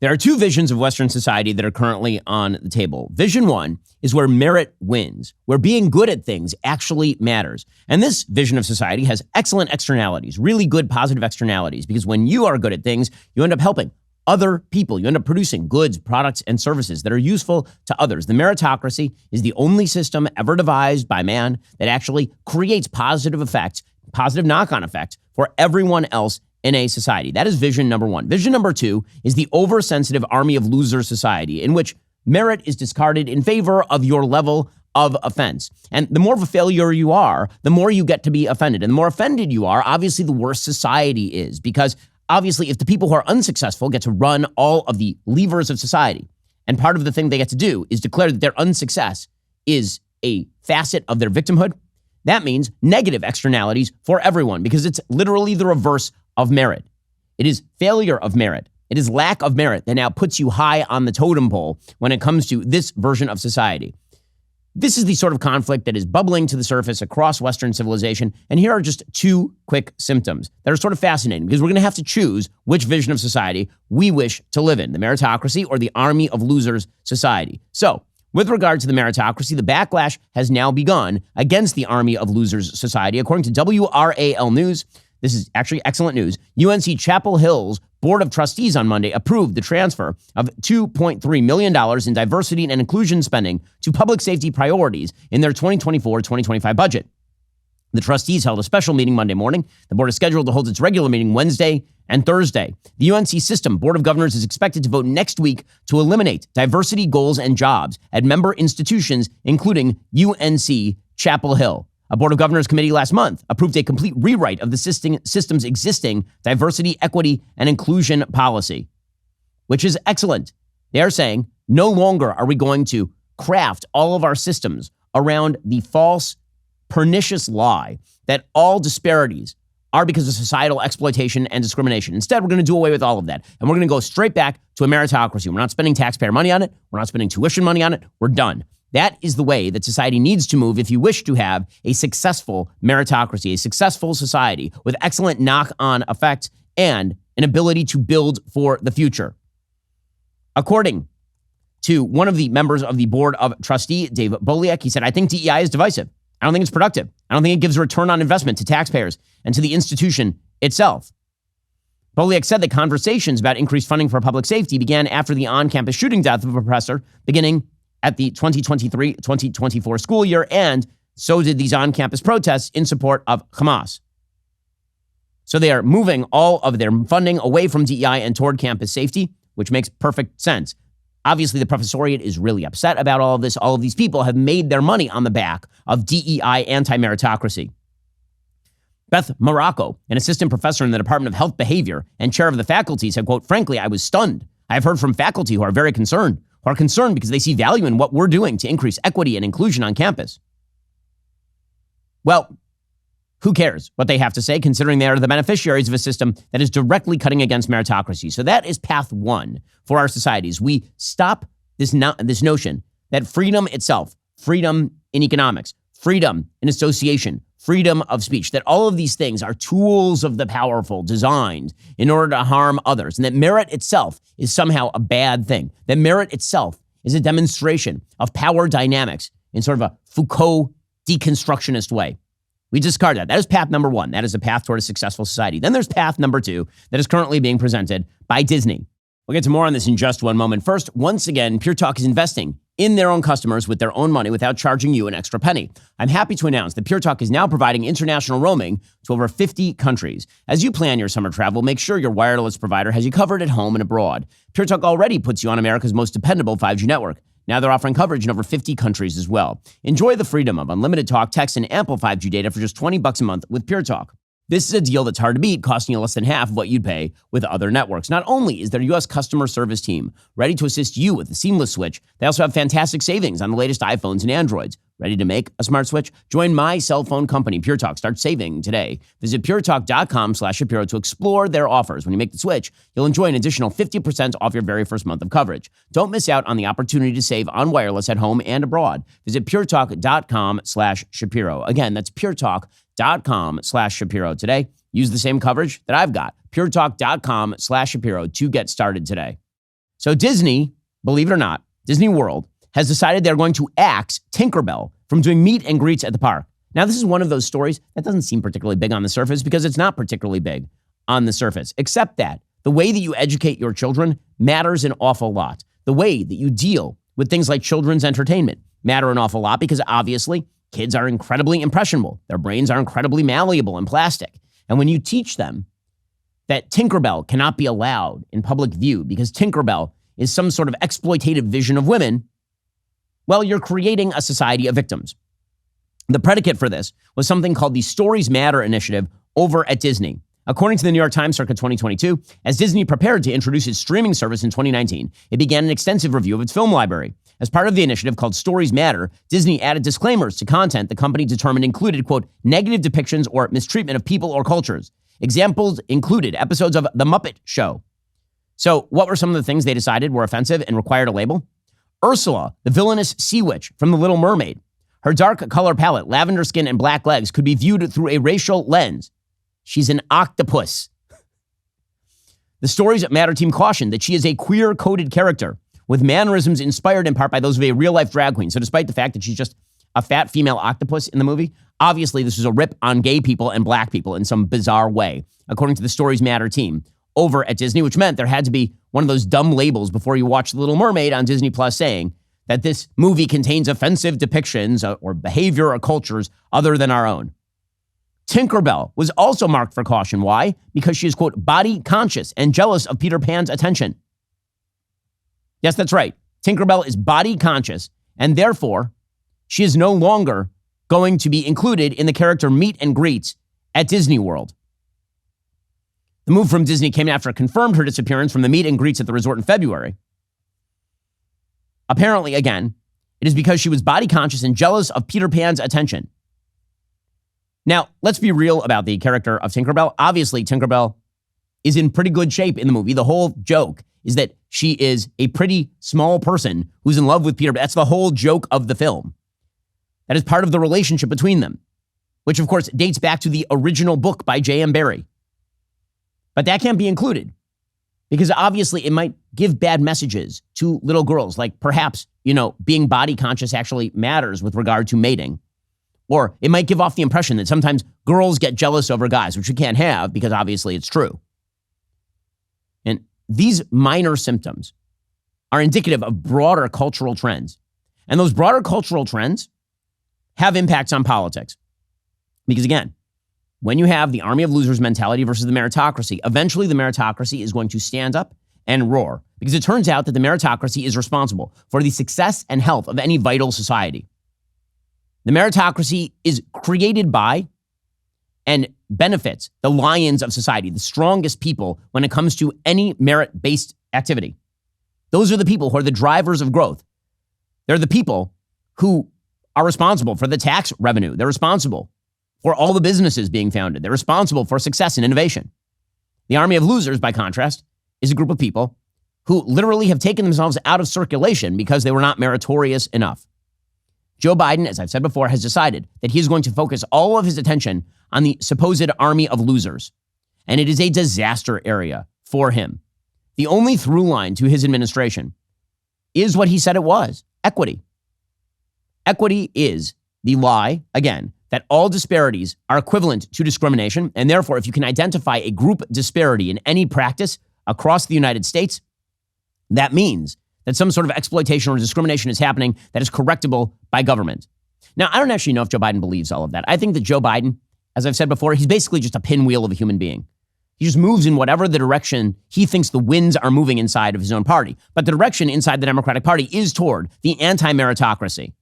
There are two visions of Western society that are currently on the table. Vision one is where merit wins, where being good at things actually matters. And this vision of society has excellent externalities, really good positive externalities, because when you are good at things, you end up helping other people. You end up producing goods, products, and services that are useful to others. The meritocracy is the only system ever devised by man that actually creates positive effects, positive knock-on effects for everyone else in a society. That is vision number one. Vision number two is the oversensitive army of loser society, in which merit is discarded in favor of your level of offense. And the more of a failure you are, the more you get to be offended. And the more offended you are, obviously the worse society is, because obviously if the people who are unsuccessful get to run all of the levers of society, and part of the thing they get to do is declare that their unsuccess is a facet of their victimhood, that means negative externalities for everyone, because it's literally the reverse of merit. It is failure of merit. It is lack of merit that now puts you high on the totem pole when it comes to this version of society. This is the sort of conflict that is bubbling to the surface across Western civilization. And here are just two quick symptoms that are sort of fascinating, because we're going to have to choose which vision of society we wish to live in, the meritocracy or the army of losers society. So, with regard to the meritocracy, the backlash has now begun against the army of losers society. According to WRAL News, this is actually excellent news, UNC Chapel Hill's Board of Trustees on Monday approved the transfer of $2.3 million in diversity and inclusion spending to public safety priorities in their 2024-2025 budget. The trustees held a special meeting Monday morning. The board is scheduled to hold its regular meeting Wednesday and Thursday. The UNC System Board of Governors is expected to vote next week to eliminate diversity goals and jobs at member institutions, including UNC Chapel Hill. A Board of Governors committee last month approved a complete rewrite of the system's existing diversity, equity, and inclusion policy, which is excellent. They are saying no longer are we going to craft all of our systems around the false, pernicious lie that all disparities are because of societal exploitation and discrimination. Instead, we're going to do away with all of that, and we're going to go straight back to a meritocracy. We're not spending taxpayer money on it. We're not spending tuition money on it. We're done. That is the way that society needs to move if you wish to have a successful meritocracy, a successful society with excellent knock-on effects and an ability to build for the future. According to one of the members of the Board of Trustees, Dave Boliak, he said, "I think DEI is divisive. I don't think it's productive. I don't think it gives a return on investment to taxpayers and to the institution itself." Boliak said that conversations about increased funding for public safety began after the on-campus shooting death of a professor beginning at the 2023-2024 school year, and so did these on-campus protests in support of Hamas. So they are moving all of their funding away from DEI and toward campus safety, which makes perfect sense. Obviously, the professoriate is really upset about all of this. All of these people have made their money on the back of DEI anti-meritocracy. Beth Morocco, an assistant professor in the Department of Health Behavior and chair of the faculty, said, quote, "Frankly, I was stunned. I've heard from faculty who are very concerned, because they see value in what we're doing to increase equity and inclusion on campus." Well, who cares what they have to say, considering they are the beneficiaries of a system that is directly cutting against meritocracy? So that is path one for our societies. We stop this notion that freedom itself, freedom in economics, freedom in association, freedom of speech, that all of these things are tools of the powerful designed in order to harm others, and that merit itself is somehow a bad thing, that merit itself is a demonstration of power dynamics in sort of a Foucault deconstructionist way. We discard that. That is path number one. That is a path toward a successful society. Then there's path number two that is currently being presented by Disney. We'll get to more on this in just one moment. First, once again, Pure Talk is investing in their own customers with their own money without charging you an extra penny. I'm happy to announce that Pure Talk is now providing international roaming to over 50 countries. As you plan your summer travel, make sure your wireless provider has you covered at home and abroad. Pure Talk already puts you on America's most dependable 5G network. Now they're offering coverage in over 50 countries as well. Enjoy the freedom of unlimited talk, text, and ample 5G data for just $20 a month with Pure Talk. This is a deal that's hard to beat, costing you less than half of what you'd pay with other networks. Not only is their U.S. customer service team ready to assist you with the seamless switch, they also have fantastic savings on the latest iPhones and Androids. Ready to make a smart switch? Join my cell phone company, Pure Talk. Start saving today. Visit puretalk.com/Shapiro to explore their offers. When you make the switch, you'll enjoy an additional 50% off your very first month of coverage. Don't miss out on the opportunity to save on wireless at home and abroad. Visit puretalk.com/Shapiro. Again, that's puretalk.com/Shapiro today. Use the same coverage that I've got. puretalk.com/Shapiro to get started today. So Disney, believe it or not, Disney World has decided they're going to axe Tinkerbell from doing meet and greets at the park. Now, this is one of those stories that doesn't seem particularly big on the surface because it's not particularly big on the surface, except that the way that you educate your children matters an awful lot. The way that you deal with things like children's entertainment matter an awful lot because obviously kids are incredibly impressionable. Their brains are incredibly malleable and plastic. And when you teach them that Tinkerbell cannot be allowed in public view because Tinkerbell is some sort of exploitative vision of women, well, you're creating a society of victims. The predicate for this was something called the Stories Matter initiative over at Disney. According to the New York Times circa 2022, as Disney prepared to introduce its streaming service in 2019, it began an extensive review of its film library. As part of the initiative called Stories Matter, Disney added disclaimers to content the company determined included, quote, negative depictions or mistreatment of people or cultures. Examples included episodes of The Muppet Show. So what were some of the things they decided were offensive and required a label? Ursula, the villainous sea witch from The Little Mermaid. Her dark color palette, lavender skin, and black legs could be viewed through a racial lens. She's an octopus. The Stories Matter team cautioned that she is a queer-coded character with mannerisms inspired in part by those of a real-life drag queen. So despite the fact that she's just a fat female octopus in the movie, obviously this was a rip on gay people and black people in some bizarre way, according to the Stories Matter team over at Disney, which meant there had to be one of those dumb labels before you watch The Little Mermaid on Disney Plus saying that this movie contains offensive depictions or behavior or cultures other than our own. Tinkerbell was also marked for caution. Why? Because she is, quote, body conscious and jealous of Peter Pan's attention. Yes, that's right. Tinkerbell is body conscious, and therefore she is no longer going to be included in the character meet and greets at Disney World. The move from Disney came after it confirmed her disappearance from the meet and greets at the resort in February. Apparently, again, it is because she was body conscious and jealous of Peter Pan's attention. Now, let's be real about the character of Tinkerbell. Obviously, Tinkerbell is in pretty good shape in the movie. The whole joke is that she is a pretty small person who's in love with Peter. That's the whole joke of the film. That is part of the relationship between them, which, of course, dates back to the original book by J.M. Barrie. But that can't be included because obviously it might give bad messages to little girls, like perhaps, being body conscious actually matters with regard to mating. Or it might give off the impression that sometimes girls get jealous over guys, which we can't have because obviously it's true. And these minor symptoms are indicative of broader cultural trends. And those broader cultural trends have impacts on politics. Because again, when you have the army of losers mentality versus the meritocracy, eventually the meritocracy is going to stand up and roar. Because it turns out that the meritocracy is responsible for the success and health of any vital society. The meritocracy is created by and benefits the lions of society, the strongest people when it comes to any merit-based activity. Those are the people who are the drivers of growth. They're the people who are responsible for the tax revenue. They're responsible for all the businesses being founded. They're responsible for success and innovation. The army of losers, by contrast, is a group of people who literally have taken themselves out of circulation because they were not meritorious enough. Joe Biden, as I've said before, has decided that he is going to focus all of his attention on the supposed army of losers. And it is a disaster area for him. The only through line to his administration is what he said it was, equity. Equity is the lie, again, that all disparities are equivalent to discrimination. And therefore, if you can identify a group disparity in any practice across the United States, that means that some sort of exploitation or discrimination is happening that is correctable by government. Now, I don't actually know if Joe Biden believes all of that. I think that Joe Biden, as I've said before, he's basically just a pinwheel of a human being. He just moves in whatever the direction he thinks the winds are moving inside of his own party. But the direction inside the Democratic Party is toward the anti-meritocracy.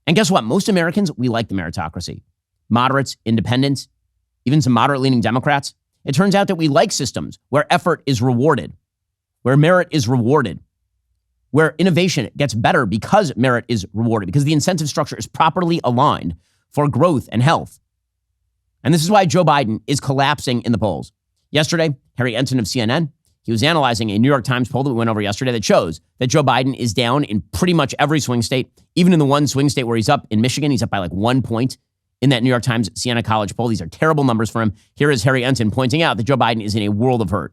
And guess what? Most Americans, we like the meritocracy. Moderates, independents, even some moderate-leaning Democrats. It turns out that we like systems where effort is rewarded, where merit is rewarded, where innovation gets better because merit is rewarded, because the incentive structure is properly aligned for growth and health. And this is why Joe Biden is collapsing in the polls. Yesterday, Harry Enten of CNN, he was analyzing a New York Times poll that we went over yesterday that shows that Joe Biden is down in pretty much every swing state. Even in the one swing state where he's up in Michigan, he's up by like 1 point in that New York Times Siena College poll. These are terrible numbers for him. Here is Harry Enten pointing out that Joe Biden is in a world of hurt.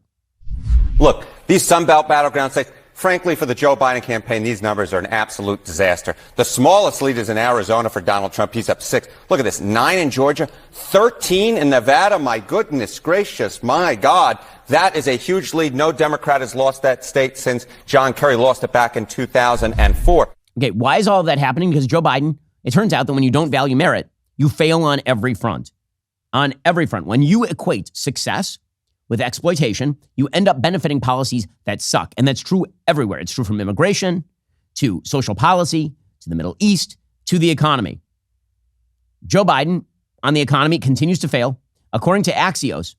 Look, these Sunbelt battleground states, frankly, for the Joe Biden campaign, these numbers are an absolute disaster. The smallest lead is in Arizona for Donald Trump. He's up 6. Look at this, 9 in Georgia, 13 in Nevada. My goodness gracious, my God. That is a huge lead. No Democrat has lost that state since John Kerry lost it back in 2004. Okay, why is all of that happening? Because Joe Biden, it turns out that when you don't value merit, you fail on every front. On every front. When you equate success with exploitation, you end up benefiting policies that suck. And that's true everywhere. It's true from immigration to social policy to the Middle East to the economy. Joe Biden on the economy continues to fail. According to Axios,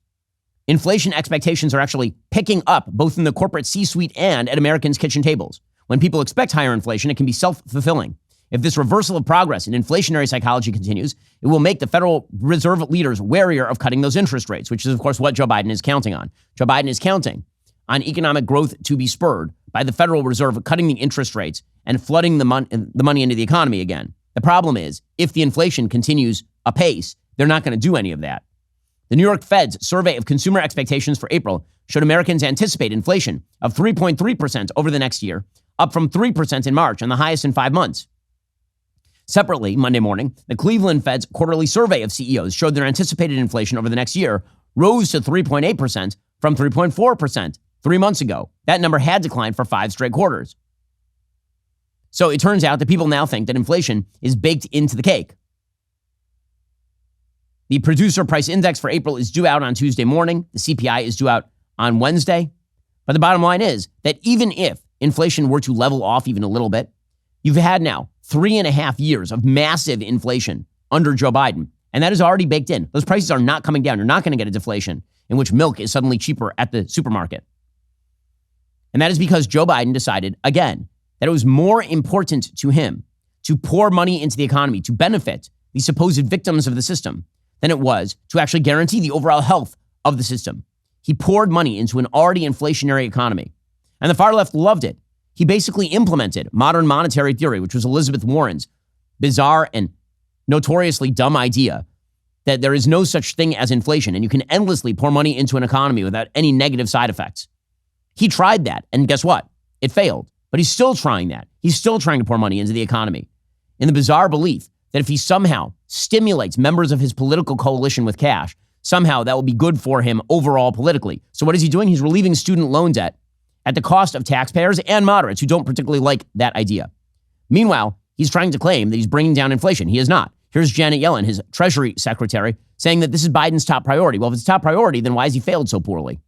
inflation expectations are actually picking up both in the corporate C-suite and at Americans' kitchen tables. When people expect higher inflation, it can be self-fulfilling. If this reversal of progress in inflationary psychology continues, it will make the Federal Reserve leaders warier of cutting those interest rates, which is, of course, what Joe Biden is counting on. Joe Biden is counting on economic growth to be spurred by the Federal Reserve cutting the interest rates and flooding the money into the economy again. The problem is, if the inflation continues apace, they're not going to do any of that. The New York Fed's survey of consumer expectations for April showed Americans anticipate inflation of 3.3% over the next year, up from 3% in March and the highest in 5 months. Separately, Monday morning, the Cleveland Fed's quarterly survey of CEOs showed their anticipated inflation over the next year rose to 3.8% from 3.4% 3 months ago. That number had declined for 5 straight quarters. So it turns out that people now think that inflation is baked into the cake. The producer price index for April is due out on Tuesday morning. The CPI is due out on Wednesday. But the bottom line is that even if inflation were to level off even a little bit, you've had now 3.5 years of massive inflation under Joe Biden, and that is already baked in. Those prices are not coming down. You're not going to get a deflation in which milk is suddenly cheaper at the supermarket. And that is because Joe Biden decided, again, that it was more important to him to pour money into the economy, to benefit the supposed victims of the system, than it was to actually guarantee the overall health of the system. He poured money into an already inflationary economy, and the far left loved it. He basically implemented modern monetary theory, which was Elizabeth Warren's bizarre and notoriously dumb idea that there is no such thing as inflation and you can endlessly pour money into an economy without any negative side effects. He tried that, and guess what? It failed. But he's still trying that. He's still trying to pour money into the economy in the bizarre belief that if he somehow stimulates members of his political coalition with cash, somehow that will be good for him overall politically. So what is he doing? He's relieving student loan debt at the cost of taxpayers and moderates who don't particularly like that idea. Meanwhile, he's trying to claim that he's bringing down inflation. He is not. Here's Janet Yellen, his Treasury Secretary, saying that this is Biden's top priority. Well, if it's top priority, then why has he failed so poorly?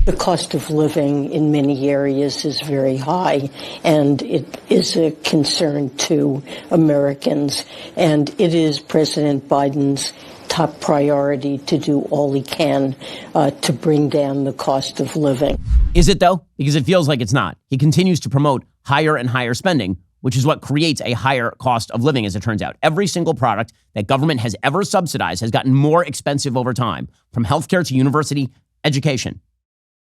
The cost of living in many areas is very high, and it is a concern to Americans. And it is President Biden's top priority to do all he can to bring down the cost of living. Is it, though? Because it feels like it's not. He continues to promote higher and higher spending, which is what creates a higher cost of living, as it turns out. Every single product that government has ever subsidized has gotten more expensive over time, from healthcare to university education.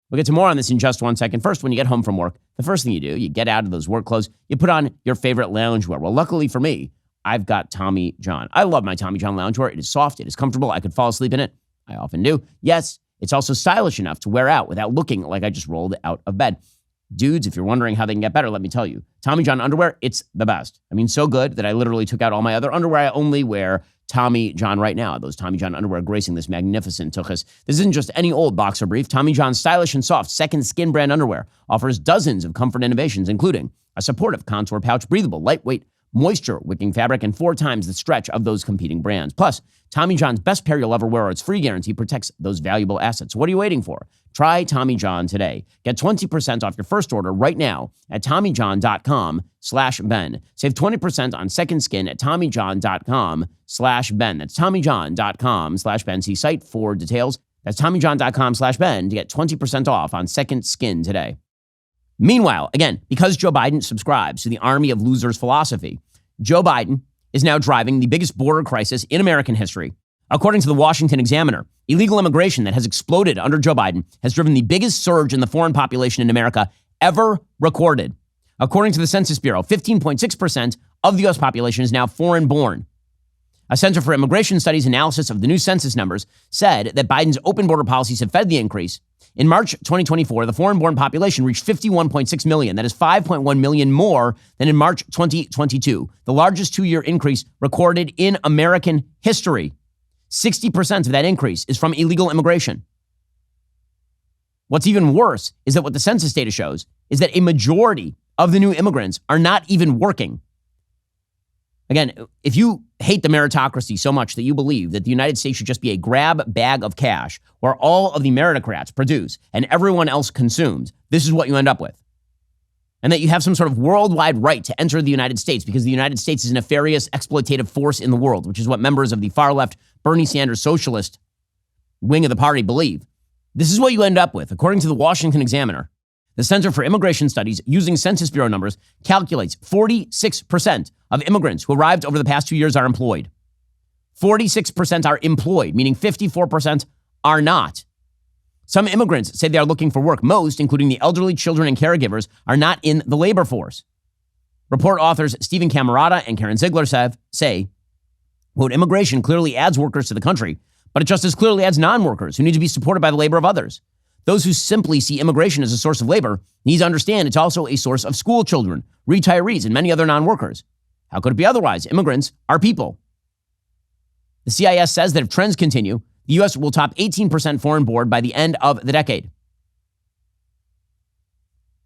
We'll get to more on this in just 1 second. First, when you get home from work, the first thing you do, you get out of those work clothes, you put on your favorite loungewear. Well, luckily for me, I've got Tommy John. I love my Tommy John loungewear. It is soft. It is comfortable. I could fall asleep in it. I often do. Yes, it's also stylish enough to wear out without looking like I just rolled out of bed. Dudes, if you're wondering how they can get better, let me tell you. Tommy John underwear, it's the best. I mean, so good that I literally took out all my other underwear. I only wear Tommy John right now. Those Tommy John underwear gracing this magnificent tuchus. This isn't just any old boxer brief. Tommy John's stylish and soft second skin brand underwear offers dozens of comfort innovations, including a supportive contour pouch, breathable, lightweight, moisture-wicking fabric, and 4 times the stretch of those competing brands. Plus, Tommy John's best pair you'll ever wear, or its free guarantee protects those valuable assets. What are you waiting for? Try Tommy John today. Get 20% off your first order right now at TommyJohn.com/Ben. Save 20% on second skin at TommyJohn.com/Ben. That's TommyJohn.com/Ben. See site for details. That's TommyJohn.com/Ben to get 20% off on second skin today. Meanwhile, again, because Joe Biden subscribes to the army of losers philosophy, Joe Biden is now driving the biggest border crisis in American history. According to the Washington Examiner, illegal immigration that has exploded under Joe Biden has driven the biggest surge in the foreign population in America ever recorded. According to the Census Bureau, 15.6% of the U.S. population is now foreign-born. A Center for Immigration Studies analysis of the new census numbers said that Biden's open border policies have fed the increase. In March 2024, the foreign-born population reached 51.6 million. That is 5.1 million more than in March 2022, the largest two-year increase recorded in American history. 60% of that increase is from illegal immigration. What's even worse is that what the census data shows is that a majority of the new immigrants are not even working. Again, if you hate the meritocracy so much that you believe that the United States should just be a grab bag of cash where all of the meritocrats produce and everyone else consumes, this is what you end up with. And that you have some sort of worldwide right to enter the United States because the United States is a nefarious, exploitative force in the world, which is what members of the far-left Bernie Sanders socialist wing of the party believe. This is what you end up with, according to the Washington Examiner. The Center for Immigration Studies, using Census Bureau numbers, calculates 46% of immigrants who arrived over the past 2 years are employed. 46% are employed, meaning 54% are not. Some immigrants say they are looking for work. Most, including the elderly, children, and caregivers, are not in the labor force. Report authors Stephen Camarata and Karen Ziegler say, quote, immigration clearly adds workers to the country, but it just as clearly adds non-workers who need to be supported by the labor of others. Those who simply see immigration as a source of labor need to understand it's also a source of school children, retirees, and many other non-workers. How could it be otherwise? Immigrants are people. The CIS says that if trends continue, the U.S. will top 18% foreign born by the end of the decade.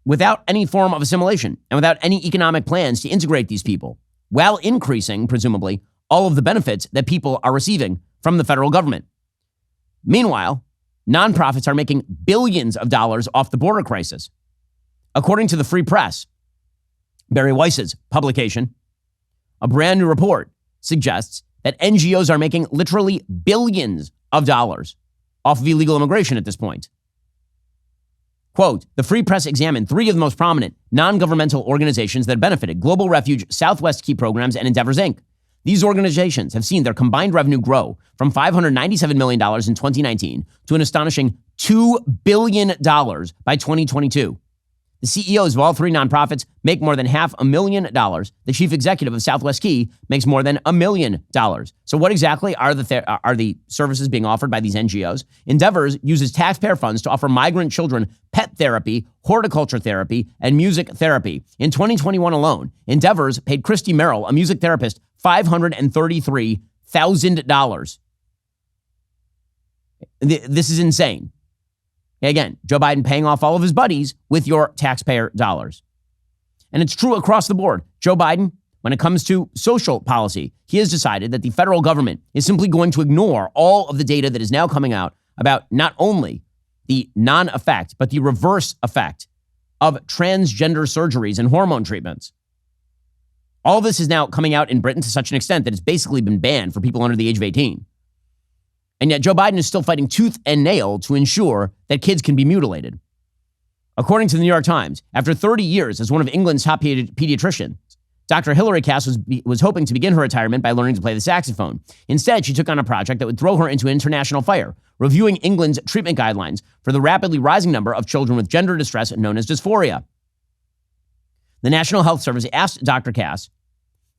Without any form of assimilation and without any economic plans to integrate these people, while increasing, presumably, all of the benefits that people are receiving from the federal government. Meanwhile, nonprofits are making billions of dollars off the border crisis. According to the Free Press, Barry Weiss's publication, a brand new report suggests that NGOs are making literally billions of dollars off of illegal immigration at this point. Quote, the Free Press examined 3 of the most prominent non-governmental organizations that benefited: Global Refuge, Southwest Key Programs, and Endeavors, Inc. These organizations have seen their combined revenue grow from $597 million in 2019 to an astonishing $2 billion by 2022. The CEOs of all 3 nonprofits make more than $500,000. The chief executive of Southwest Key makes more than $1 million. So what exactly are the services being offered by these NGOs? Endeavors uses taxpayer funds to offer migrant children pet therapy, horticulture therapy, and music therapy. In 2021 alone, Endeavors paid Christy Merrill, a music therapist, $533,000. This is insane. Again, Joe Biden paying off all of his buddies with your taxpayer dollars. And it's true across the board. Joe Biden, when it comes to social policy, he has decided that the federal government is simply going to ignore all of the data that is now coming out about not only the non-effect, but the reverse effect of transgender surgeries and hormone treatments. All of this is now coming out in Britain to such an extent that it's basically been banned for people under the age of 18. And yet Joe Biden is still fighting tooth and nail to ensure that kids can be mutilated. According to the New York Times, after 30 years as one of England's top pediatricians, Dr. Hilary Cass was hoping to begin her retirement by learning to play the saxophone. Instead, she took on a project that would throw her into international fire, reviewing England's treatment guidelines for the rapidly rising number of children with gender distress known as dysphoria. The National Health Service asked Dr. Cass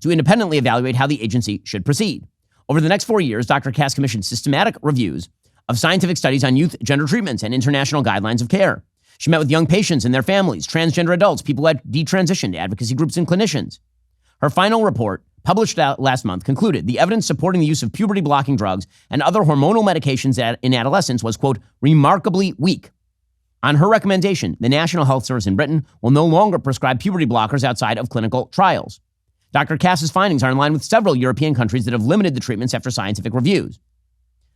to independently evaluate how the agency should proceed. Over the next 4 years, Dr. Cass commissioned systematic reviews of scientific studies on youth gender treatments and international guidelines of care. She met with young patients and their families, transgender adults, people who had detransitioned, advocacy groups, and clinicians. Her final report, published last month, concluded the evidence supporting the use of puberty-blocking drugs and other hormonal medications in adolescents was, quote, remarkably weak. On her recommendation, the National Health Service in Britain will no longer prescribe puberty blockers outside of clinical trials. Dr. Cass's findings are in line with several European countries that have limited the treatments after scientific reviews.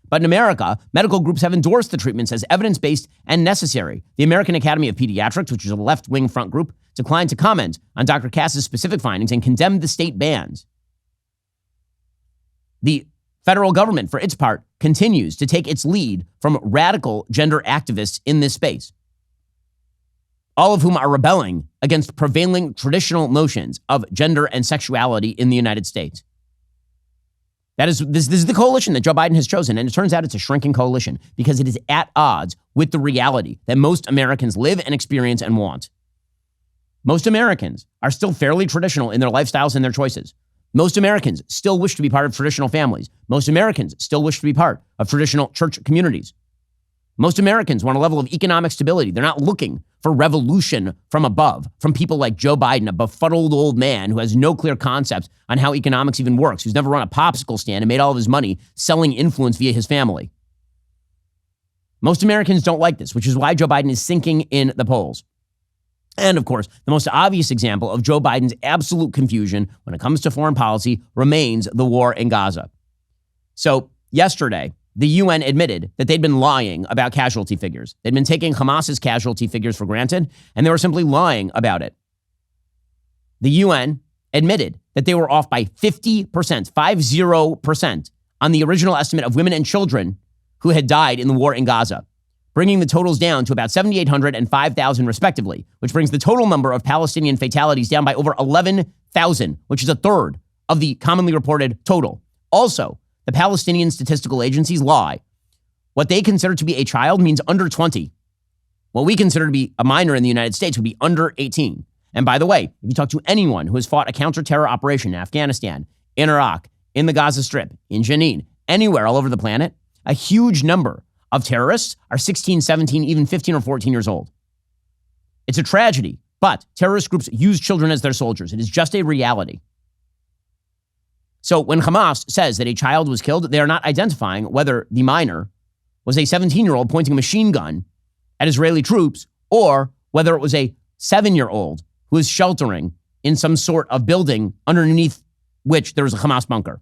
But in America, medical groups have endorsed the treatments as evidence-based and necessary. The American Academy of Pediatrics, which is a left-wing front group, declined to comment on Dr. Cass's specific findings and condemned the state bans. The federal government, for its part, continues to take its lead from radical gender activists in this space, all of whom are rebelling against prevailing traditional notions of gender and sexuality in the United States. This is the coalition that Joe Biden has chosen, and it turns out it's a shrinking coalition because it is at odds with the reality that most Americans live and experience and want. Most Americans are still fairly traditional in their lifestyles and their choices. Most Americans still wish to be part of traditional families. Most Americans still wish to be part of traditional church communities. Most Americans want a level of economic stability. They're not looking for revolution from above, from people like Joe Biden, a befuddled old man who has no clear concepts on how economics even works, who's never run a popsicle stand and made all of his money selling influence via his family. Most Americans don't like this, which is why Joe Biden is sinking in the polls. And of course, the most obvious example of Joe Biden's absolute confusion when it comes to foreign policy remains the war in Gaza. So yesterday, the UN admitted that they'd been lying about casualty figures. They'd been taking Hamas's casualty figures for granted, and they were simply lying about it. The UN admitted that they were off by 50%, 50%, on the original estimate of women and children who had died in the war in Gaza, bringing the totals down to about 7,800 and 5,000 respectively, which brings the total number of Palestinian fatalities down by over 11,000, which is a third of the commonly reported total. Also, the Palestinian statistical agencies lie. What they consider to be a child means under 20. What we consider to be a minor in the United States would be under 18. And by the way, if you talk to anyone who has fought a counter-terror operation in Afghanistan, in Iraq, in the Gaza Strip, in Jenin, anywhere all over the planet, a huge number of terrorists are 16, 17, even 15 or 14 years old. It's a tragedy, but terrorist groups use children as their soldiers. It is just a reality. So when Hamas says that a child was killed, they are not identifying whether the minor was a 17-year-old pointing a machine gun at Israeli troops or whether it was a 7-year-old who is sheltering in some sort of building underneath which there is a Hamas bunker.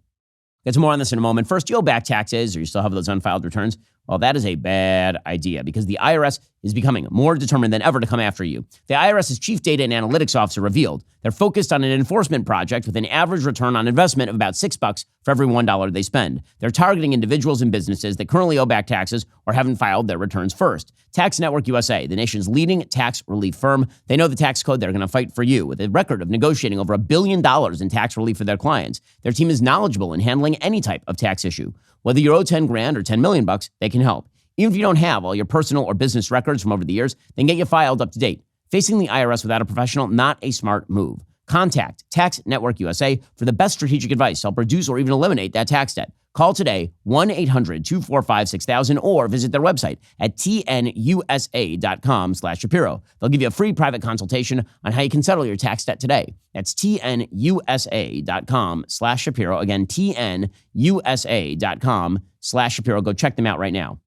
Get some more on this in a moment. First, you owe back taxes or you still have those unfiled returns. Well, that is a bad idea because the IRS is becoming more determined than ever to come after you. The IRS's chief data and analytics officer revealed they're focused on an enforcement project with an average return on investment of about $6 for every $1 they spend. They're targeting individuals and businesses that currently owe back taxes or haven't filed their returns first. Tax Network USA, the nation's leading tax relief firm, they know the tax code. They're going to fight for you with a record of negotiating over $1 billion in tax relief for their clients. Their team is knowledgeable in handling any type of tax issue. Whether you owe 10 grand or 10 million bucks, they can help. Even if you don't have all your personal or business records from over the years, they can get you filed up to date. Facing the IRS without a professional, not a smart move. Contact Tax Network USA for the best strategic advice to help reduce or even eliminate that tax debt. Call today, 1-800-245-6000, or visit their website at tnusa.com/Shapiro. They'll give you a free private consultation on how you can settle your tax debt today. That's tnusa.com/Shapiro. Again, tnusa.com/Shapiro. Go check them out right now.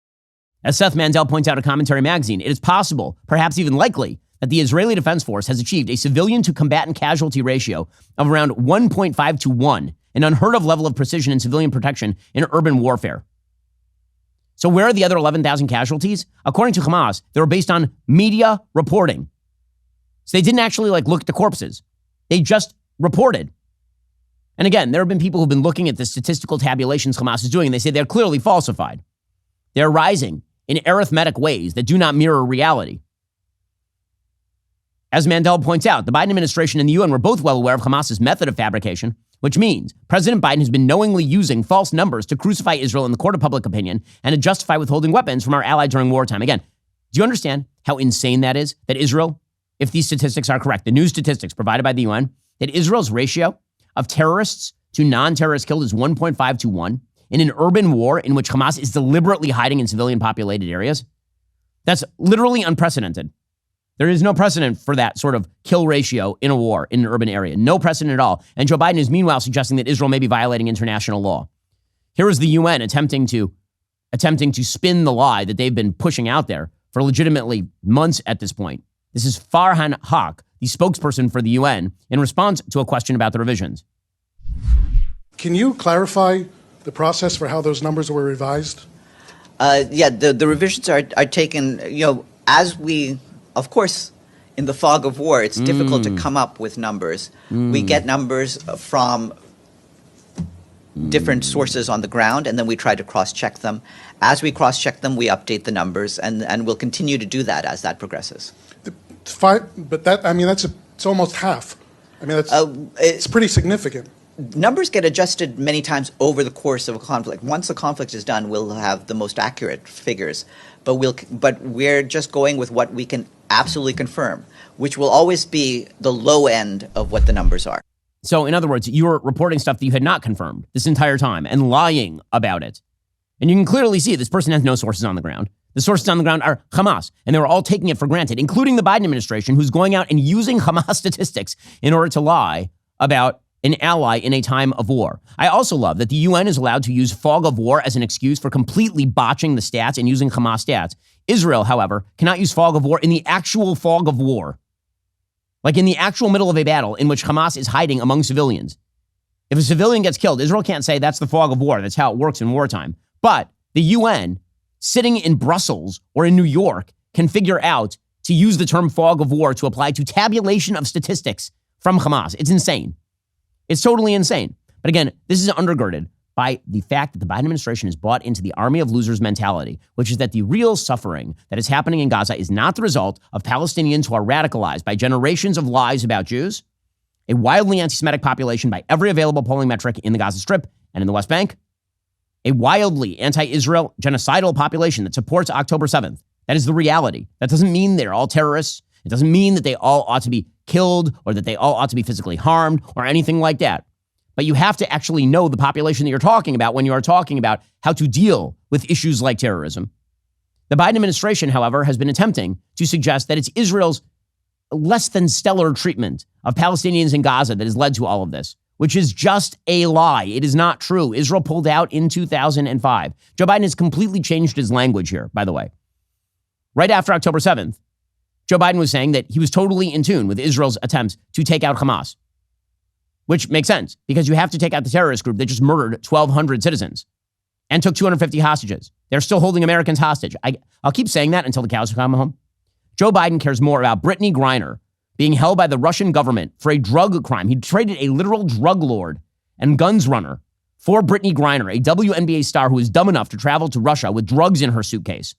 As Seth Mandel points out in Commentary Magazine, it is possible, perhaps even likely, that the Israeli Defense Force has achieved a civilian to combatant casualty ratio of around 1.5 to 1, an unheard of level of precision in civilian protection in urban warfare. So where are the other 11,000 casualties? According to Hamas, they were based on media reporting. So they didn't actually look at the corpses. They just reported. And again, there have been people who've been looking at the statistical tabulations Hamas is doing, and they say they're clearly falsified. They're rising in arithmetic ways that do not mirror reality. As Mandel points out, the Biden administration and the UN were both well aware of Hamas's method of fabrication, which means President Biden has been knowingly using false numbers to crucify Israel in the court of public opinion and to justify withholding weapons from our ally during wartime. Again, do you understand how insane that is? That Israel, if these statistics are correct, the new statistics provided by the UN, that Israel's ratio of terrorists to non-terrorists killed is 1.5 to 1 in an urban war in which Hamas is deliberately hiding in civilian populated areas? That's literally unprecedented. There is no precedent for that sort of kill ratio in a war in an urban area. No precedent at all. And Joe Biden is meanwhile suggesting that Israel may be violating international law. Here is the UN attempting to spin the lie that they've been pushing out there for legitimately months at this point. This is Farhan Haq, the spokesperson for the UN, in response to a question about the revisions. Can you clarify the process for how those numbers were revised? The revisions are taken, as we, of course, in the fog of war, it's difficult to come up with numbers. We get numbers from different sources on the ground, and then we try to cross-check them. As we cross-check them, we update the numbers, and we'll continue to do that as that progresses. But it's almost half. It's pretty significant. Numbers get adjusted many times over the course of a conflict. Once the conflict is done, we'll have the most accurate figures. But we're just going with what we can absolutely confirm, which will always be the low end of what the numbers are. So in other words, you're reporting stuff that you had not confirmed this entire time and lying about it. And you can clearly see this person has no sources on the ground. The sources on the ground are Hamas, and they were all taking it for granted, including the Biden administration, who's going out and using Hamas statistics in order to lie about an ally in a time of war. I also love that the UN is allowed to use fog of war as an excuse for completely botching the stats and using Hamas stats. Israel, however, cannot use fog of war in the actual fog of war. Like in the actual middle of a battle in which Hamas is hiding among civilians. If a civilian gets killed, Israel can't say that's the fog of war. That's how it works in wartime. But the UN, sitting in Brussels or in New York, can figure out to use the term fog of war to apply to tabulation of statistics from Hamas. It's insane. It's totally insane. But again, this is undergirded by the fact that the Biden administration has bought into the army of losers mentality, which is that the real suffering that is happening in Gaza is not the result of Palestinians who are radicalized by generations of lies about Jews, a wildly anti-Semitic population by every available polling metric in the Gaza Strip and in the West Bank, a wildly anti-Israel genocidal population that supports October 7th. That is the reality. That doesn't mean they're all terrorists. It doesn't mean that they all ought to be killed or that they all ought to be physically harmed or anything like that. But you have to actually know the population that you're talking about when you are talking about how to deal with issues like terrorism. The Biden administration, however, has been attempting to suggest that it's Israel's less than stellar treatment of Palestinians in Gaza that has led to all of this, which is just a lie. It is not true. Israel pulled out in 2005. Joe Biden has completely changed his language here, by the way. Right after October 7th, Joe Biden was saying that he was totally in tune with Israel's attempts to take out Hamas, which makes sense because you have to take out the terrorist group that just murdered 1,200 citizens and took 250 hostages. They're still holding Americans hostage. I'll keep saying that until the cows come home. Joe Biden cares more about Brittany Griner being held by the Russian government for a drug crime. He traded a literal drug lord and guns runner for Brittany Griner, a WNBA star who is dumb enough to travel to Russia with drugs in her suitcase.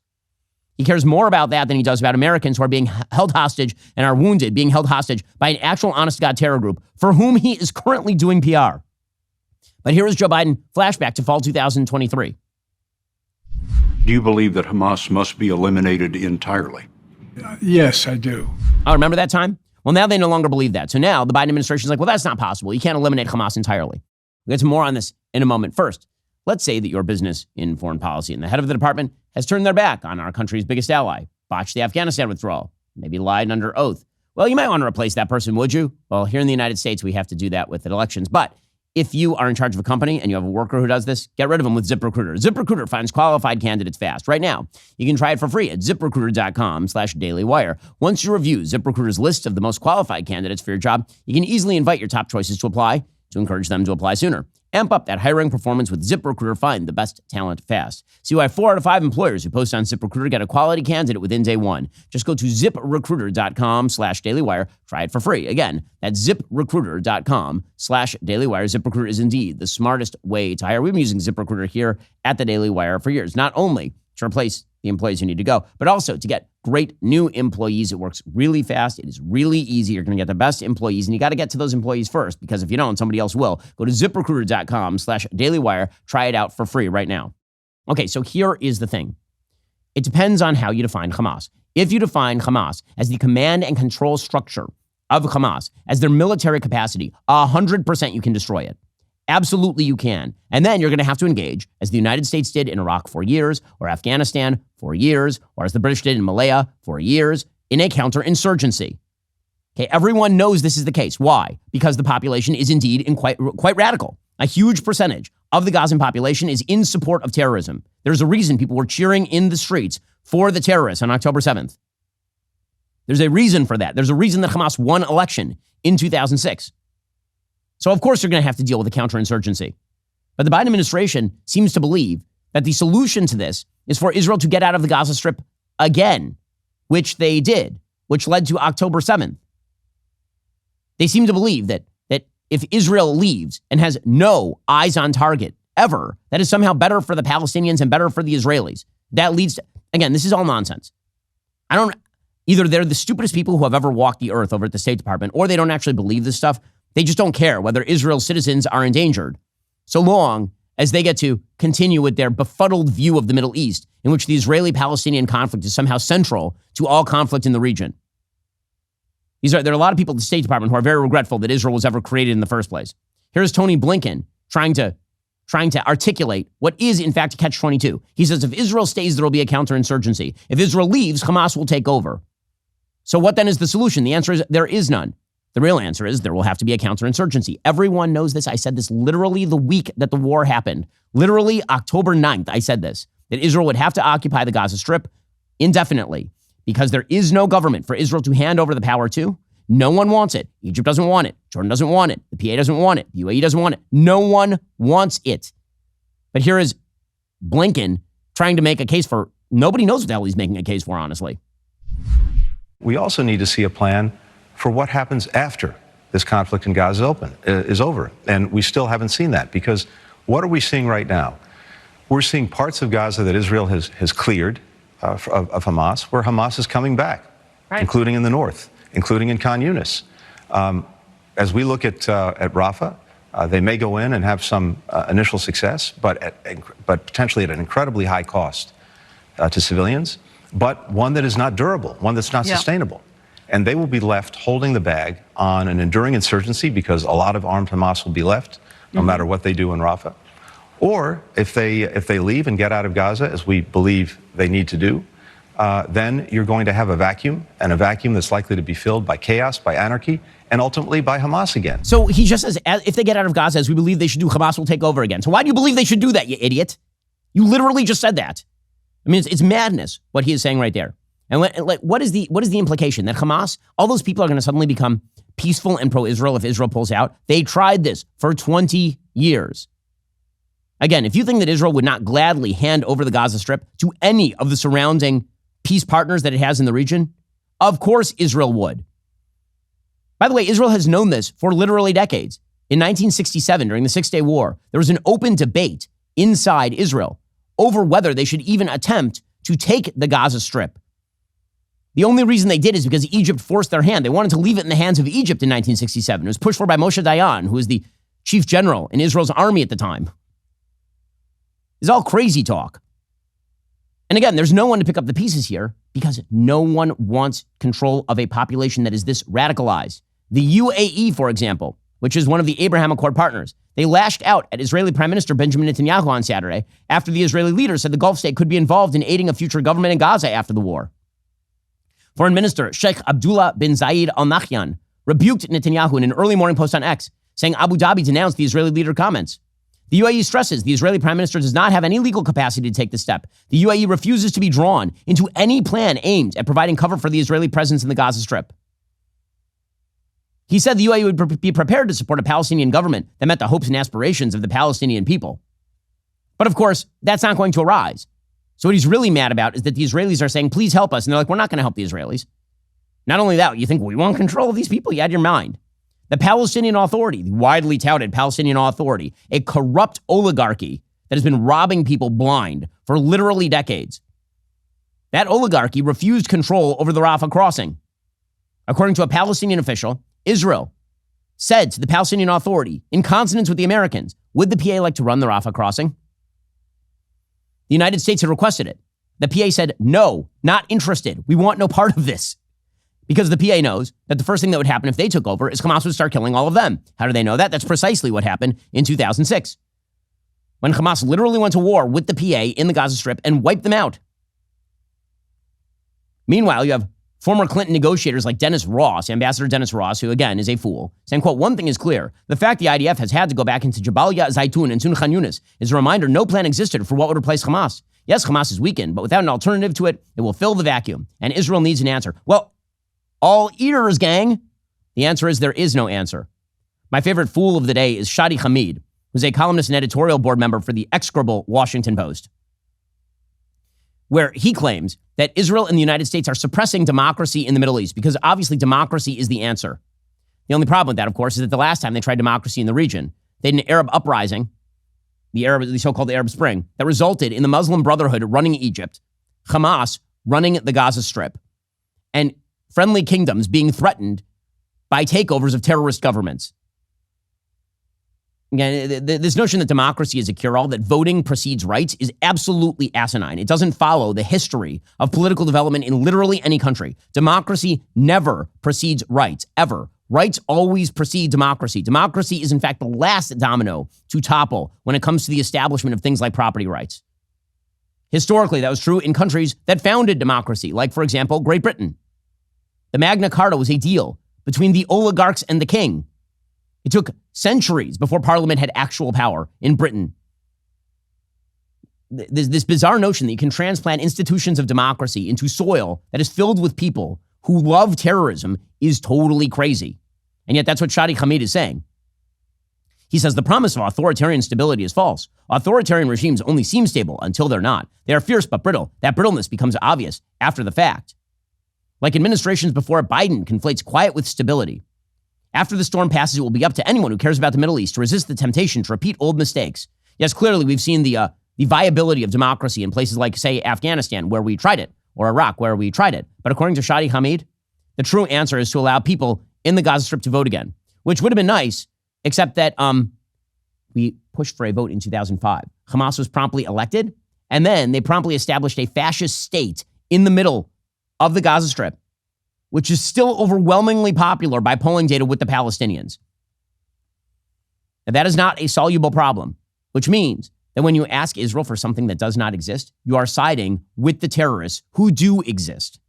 He cares more about that than he does about Americans who are being held hostage and are wounded, being held hostage by an actual honest-to-God terror group for whom he is currently doing PR. But here is Joe Biden flashback to fall 2023. Do you believe that Hamas must be eliminated entirely? Yes, I do. Oh, remember that time? Well, now they no longer believe that. So now the Biden administration is like, well, that's not possible. You can't eliminate Hamas entirely. We'll get to more on this in a moment. First, let's say that your business in foreign policy and the head of the department has turned their back on our country's biggest ally, botched the Afghanistan withdrawal, maybe lied under oath. Well, you might want to replace that person, would you? Well, here in the United States, we have to do that with elections. But if you are in charge of a company and you have a worker who does this, get rid of them with ZipRecruiter. ZipRecruiter finds qualified candidates fast. Right now, you can try it for free at ZipRecruiter.com/dailywire. Once you review ZipRecruiter's list of the most qualified candidates for your job, you can easily invite your top choices to apply to encourage them to apply sooner. Amp up that hiring performance with ZipRecruiter. Find the best talent fast. See why 4 out of 5 employers who post on ZipRecruiter get a quality candidate within day one. Just go to ZipRecruiter.com/dailywire. Try it for free. Again, that's ZipRecruiter.com/dailywire. ZipRecruiter is indeed the smartest way to hire. We've been using ZipRecruiter here at the Daily Wire for years, not only to replace the employees who need to go, but also to get great new employees. It works really fast. It is really easy. You're going to get the best employees, and you got to get to those employees first, because if you don't, somebody else will. Go to ZipRecruiter.com/dailywire. Try it out for free right now. Okay, so here is the thing. It depends on how you define Hamas. If you define Hamas as the command and control structure of Hamas, as their military capacity, 100% you can destroy it. Absolutely you can. And then you're going to have to engage, as the United States did in Iraq for years, or Afghanistan for years, or as the British did in Malaya for years, in a counterinsurgency. Okay, everyone knows this is the case. Why? Because the population is indeed quite radical. A huge percentage of the Gazan population is in support of terrorism. There's a reason people were cheering in the streets for the terrorists on October 7th. There's a reason for that. There's a reason that Hamas won election in 2006. So, of course, you're going to have to deal with a counterinsurgency. But the Biden administration seems to believe that the solution to this is for Israel to get out of the Gaza Strip again, which they did, which led to October 7th. They seem to believe that if Israel leaves and has no eyes on target ever, that is somehow better for the Palestinians and better for the Israelis. That leads to, again, this is all nonsense. Either they're the stupidest people who have ever walked the earth over at the State Department, or they don't actually believe this stuff. They just don't care whether Israel's citizens are endangered, so long as they get to continue with their befuddled view of the Middle East, in which the Israeli-Palestinian conflict is somehow central to all conflict in the region. There are a lot of people at the State Department who are very regretful that Israel was ever created in the first place. Here's Tony Blinken trying to articulate what is, in fact, a catch-22. He says, if Israel stays, there will be a counterinsurgency. If Israel leaves, Hamas will take over. So what then is the solution? The answer is there is none. The real answer is there will have to be a counterinsurgency. Everyone knows this. I said this literally the week that the war happened. Literally October 9th, I said this, that Israel would have to occupy the Gaza Strip indefinitely because there is no government for Israel to hand over the power to. No one wants it. Egypt doesn't want it. Jordan doesn't want it. The PA doesn't want it. The UAE doesn't want it. No one wants it. But here is Blinken trying to make a case for, nobody knows what the hell he's making a case for, honestly. We also need to see a plan for what happens after this conflict in Gaza is over. And we still haven't seen that, because what are we seeing right now? We're seeing parts of Gaza that Israel has cleared of Hamas, where Hamas is coming back, right, including in the north, including in Khan Yunis. As we look at Rafah, they may go in and have some initial success, but potentially at an incredibly high cost to civilians, but one that is not durable, one that's not sustainable. And they will be left holding the bag on an enduring insurgency, because a lot of armed Hamas will be left, no matter what they do in Rafah. Or if they leave and get out of Gaza, as we believe they need to do, then you're going to have a vacuum, and a vacuum that's likely to be filled by chaos, by anarchy, and ultimately by Hamas again. So he just says, if they get out of Gaza, as we believe they should do, Hamas will take over again. So why do you believe they should do that, you idiot? You literally just said that. I mean, it's madness what he is saying right there. And what is the implication? That Hamas, all those people are going to suddenly become peaceful and pro-Israel if Israel pulls out? They tried this for 20 years. Again, if you think that Israel would not gladly hand over the Gaza Strip to any of the surrounding peace partners that it has in the region, of course Israel would. By the way, Israel has known this for literally decades. In 1967, during the Six-Day War, there was an open debate inside Israel over whether they should even attempt to take the Gaza Strip. The only reason they did is because Egypt forced their hand. They wanted to leave it in the hands of Egypt in 1967. It was pushed for by Moshe Dayan, who was the chief general in Israel's army at the time. It's all crazy talk. And again, there's no one to pick up the pieces here, because no one wants control of a population that is this radicalized. The UAE, for example, which is one of the Abraham Accord partners, they lashed out at Israeli Prime Minister Benjamin Netanyahu on Saturday after the Israeli leader said the Gulf state could be involved in aiding a future government in Gaza after the war. Foreign Minister Sheikh Abdullah bin Zayed Al Nahyan rebuked Netanyahu in an early morning post on X, saying Abu Dhabi denounced the Israeli leader comments. The UAE stresses the Israeli prime minister does not have any legal capacity to take this step. The UAE refuses to be drawn into any plan aimed at providing cover for the Israeli presence in the Gaza Strip. He said the UAE would be prepared to support a Palestinian government that met the hopes and aspirations of the Palestinian people. But of course, that's not going to arise. So what he's really mad about is that the Israelis are saying, please help us. And they're like, we're not going to help the Israelis. Not only that, you think we want control of these people? You had your mind. The Palestinian Authority, the widely touted Palestinian Authority, a corrupt oligarchy that has been robbing people blind for literally decades. That oligarchy refused control over the Rafah crossing. According to a Palestinian official, Israel said to the Palestinian Authority, in consonance with the Americans, would the PA like to run the Rafah crossing? The United States had requested it. The PA said, no, not interested. We want no part of this. Because the PA knows that the first thing that would happen if they took over is Hamas would start killing all of them. How do they know that? That's precisely what happened in 2006, when Hamas literally went to war with the PA in the Gaza Strip and wiped them out. Meanwhile, you have former Clinton negotiators like Dennis Ross, Ambassador Dennis Ross, who again is a fool, saying, quote, one thing is clear. The fact the IDF has had to go back into Jabalia, Zaytun, and soon Khan Yunis is a reminder no plan existed for what would replace Hamas. Yes, Hamas is weakened, but without an alternative to it, it will fill the vacuum, and Israel needs an answer. Well, all ears, gang. The answer is there is no answer. My favorite fool of the day is Shadi Hamid, who's a columnist and editorial board member for the execrable Washington Post, where he claims that Israel and the United States are suppressing democracy in the Middle East because obviously democracy is the answer. The only problem with that, of course, is that the last time they tried democracy in the region, they had an Arab uprising, the so-called Arab Spring, that resulted in the Muslim Brotherhood running Egypt, Hamas running the Gaza Strip, and friendly kingdoms being threatened by takeovers of terrorist governments. Again, this notion that democracy is a cure-all, that voting precedes rights, is absolutely asinine. It doesn't follow the history of political development in literally any country. Democracy never precedes rights, ever. Rights always precede democracy. Democracy is, in fact, the last domino to topple when it comes to the establishment of things like property rights. Historically, that was true in countries that founded democracy, like, for example, Great Britain. The Magna Carta was a deal between the oligarchs and the king. It took centuries before Parliament had actual power in Britain. This bizarre notion that you can transplant institutions of democracy into soil that is filled with people who love terrorism is totally crazy. And yet that's what Shadi Hamid is saying. He says the promise of authoritarian stability is false. Authoritarian regimes only seem stable until they're not. They are fierce but brittle. That brittleness becomes obvious after the fact. Like administrations before Biden conflates quiet with stability. After the storm passes, it will be up to anyone who cares about the Middle East to resist the temptation to repeat old mistakes. Yes, clearly we've seen the viability of democracy in places like, say, Afghanistan, where we tried it, or Iraq, where we tried it. But according to Shadi Hamid, the true answer is to allow people in the Gaza Strip to vote again, which would have been nice, except that we pushed for a vote in 2005. Hamas was promptly elected, and then they promptly established a fascist state in the middle of the Gaza Strip, which is still overwhelmingly popular by polling data with the Palestinians. Now, that is not a soluble problem, which means that when you ask Israel for something that does not exist, you are siding with the terrorists who do exist.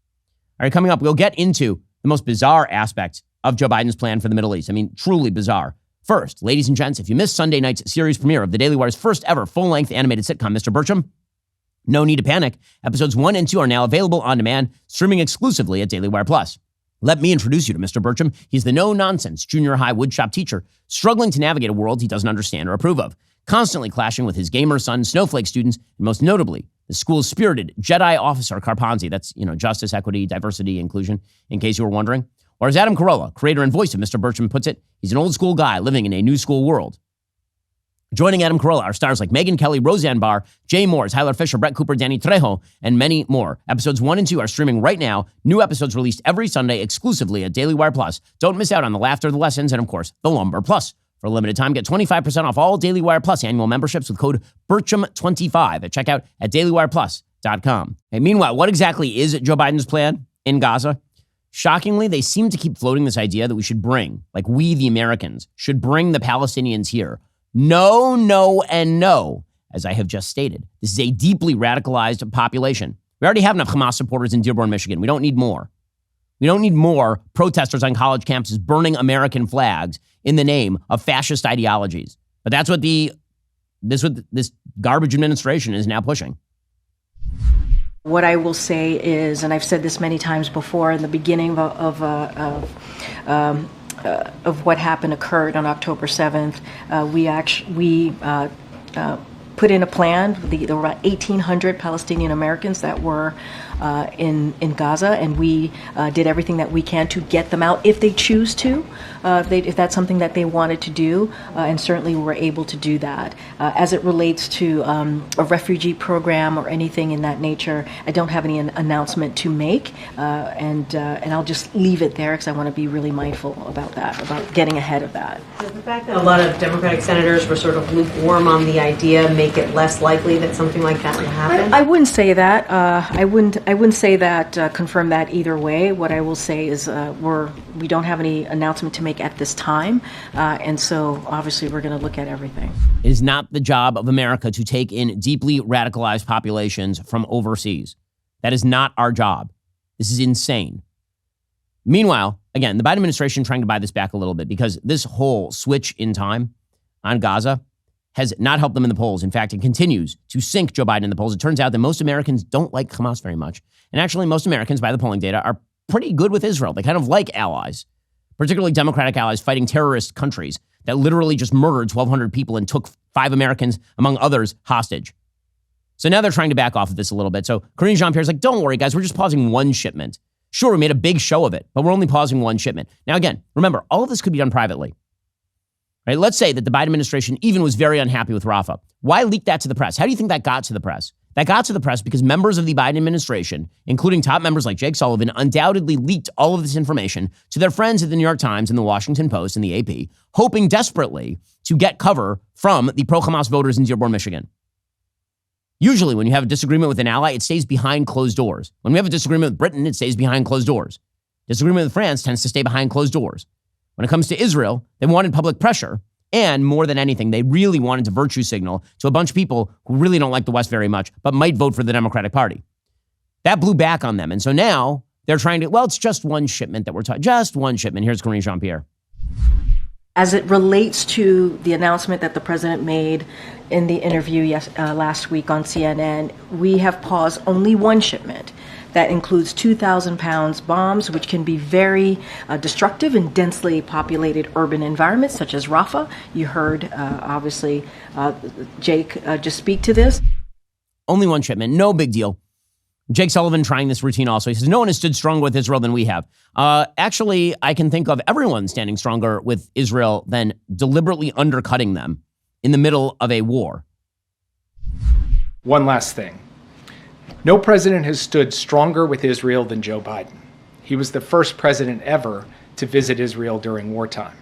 All right, coming up, we'll get into the most bizarre aspects of Joe Biden's plan for the Middle East. I mean, truly bizarre. First, ladies and gents, if you missed Sunday night's series premiere of the Daily Wire's first ever full-length animated sitcom, Mr. Bertram, no need to panic. Episodes 1 and 2 are now available on demand, streaming exclusively at Daily Wire Plus. Let me introduce you to Mr. Bertram. He's the no-nonsense junior high woodshop teacher, struggling to navigate a world he doesn't understand or approve of, constantly clashing with his gamer son, snowflake students, and most notably, the school's spirited Jedi officer, Karpanzi. That's, justice, equity, diversity, inclusion, in case you were wondering. Or as Adam Carolla, creator and voice of Mr. Bertram, puts it, he's an old school guy living in a new school world. Joining Adam Carolla are stars like Megyn Kelly, Roseanne Barr, Jay Moore, Tyler Fischer, Brett Cooper, Danny Trejo, and many more. Episodes 1 and 2 are streaming right now. New episodes released every Sunday exclusively at Daily Wire Plus. Don't miss out on the laughter, the lessons, and of course, the lumber. Plus, for a limited time, get 25% off all Daily Wire Plus annual memberships with code BERTRAM25 at checkout at dailywireplus.com. Hey, meanwhile, what exactly is Joe Biden's plan in Gaza? Shockingly, they seem to keep floating this idea that we should bring, like we, the Americans, should bring the Palestinians here. No, no, and no, as I have just stated. This is a deeply radicalized population. We already have enough Hamas supporters in Dearborn, Michigan. We don't need more. We don't need more protesters on college campuses burning American flags in the name of fascist ideologies. But that's what this garbage administration is now pushing. What I will say is, and I've said this many times before, in the beginning of what occurred on October 7th, we put in a plan. There were about 1,800 Palestinian Americans that were in Gaza, and we did everything that we can to get them out if they choose to, if that's something that they wanted to do, and certainly we were able to do that. As it relates to a refugee program or anything in that nature, I don't have any announcement to make, and I'll just leave it there because I want to be really mindful about that, about getting ahead of that. Does the fact that a lot of Democratic senators were sort of lukewarm on the idea make it less likely that something like that would happen? I wouldn't say that. I wouldn't say that, confirm that either way. What I will say is we don't have any announcement to make at this time, and so obviously we're going to look at everything. It is not the job of America to take in deeply radicalized populations from overseas. That is not our job. This is insane. Meanwhile, again, the Biden administration trying to buy this back a little bit because this whole switch in time on Gaza has not helped them in the polls. In fact, it continues to sink Joe Biden in the polls. It turns out that most Americans don't like Hamas very much. And actually, most Americans, by the polling data, are pretty good with Israel. They kind of like allies, particularly Democratic allies fighting terrorist countries that literally just murdered 1,200 people and took 5 Americans, among others, hostage. So now they're trying to back off of this a little bit. So Karine Jean-Pierre's like, don't worry, guys, we're just pausing one shipment. Sure, we made a big show of it, but we're only pausing one shipment. Now, again, remember, all of this could be done privately. Right? Let's say that the Biden administration even was very unhappy with Rafah. Why leak that to the press? How do you think that got to the press? That got to the press because members of the Biden administration, including top members like Jake Sullivan, undoubtedly leaked all of this information to their friends at the New York Times and the Washington Post and the AP, hoping desperately to get cover from the pro-Hamas voters in Dearborn, Michigan. Usually when you have a disagreement with an ally, it stays behind closed doors. When we have a disagreement with Britain, it stays behind closed doors. Disagreement with France tends to stay behind closed doors. When it comes to Israel, they wanted public pressure. And more than anything, they really wanted to virtue signal to a bunch of people who really don't like the West very much, but might vote for the Democratic Party. That blew back on them. And so now they're trying to, well, it's just one shipment that we're talking, just one shipment. Here's Karine Jean-Pierre. As it relates to the announcement that the president made in the interview last week on CNN, we have paused only one shipment that includes 2,000 pounds bombs, which can be very destructive in densely populated urban environments such as Rafah. You heard, obviously, Jake just speak to this. Only one shipment, no big deal. Jake Sullivan trying this routine also. He says, no one has stood stronger with Israel than we have. Actually, I can think of everyone standing stronger with Israel than deliberately undercutting them in the middle of a war. One last thing. No president has stood stronger with Israel than Joe Biden. He was the first president ever to visit Israel during wartime.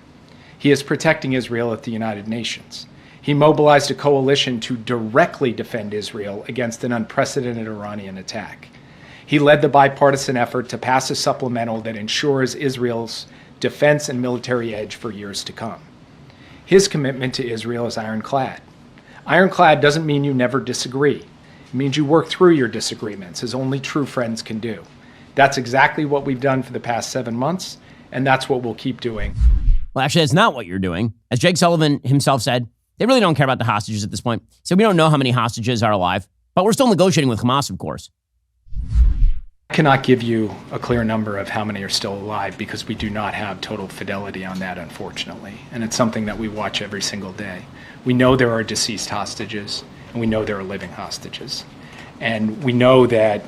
He is protecting Israel at the United Nations. He mobilized a coalition to directly defend Israel against an unprecedented Iranian attack. He led the bipartisan effort to pass a supplemental that ensures Israel's defense and military edge for years to come. His commitment to Israel is ironclad. Ironclad doesn't mean you never disagree. It means you work through your disagreements, as only true friends can do. That's exactly what we've done for the past 7 months, and that's what we'll keep doing. Well, actually, that's not what you're doing. As Jake Sullivan himself said, they really don't care about the hostages at this point. So we don't know how many hostages are alive, but we're still negotiating with Hamas, of course. I cannot give you a clear number of how many are still alive because we do not have total fidelity on that, unfortunately. And it's something that we watch every single day. We know there are deceased hostages, and we know there are living hostages. And we know that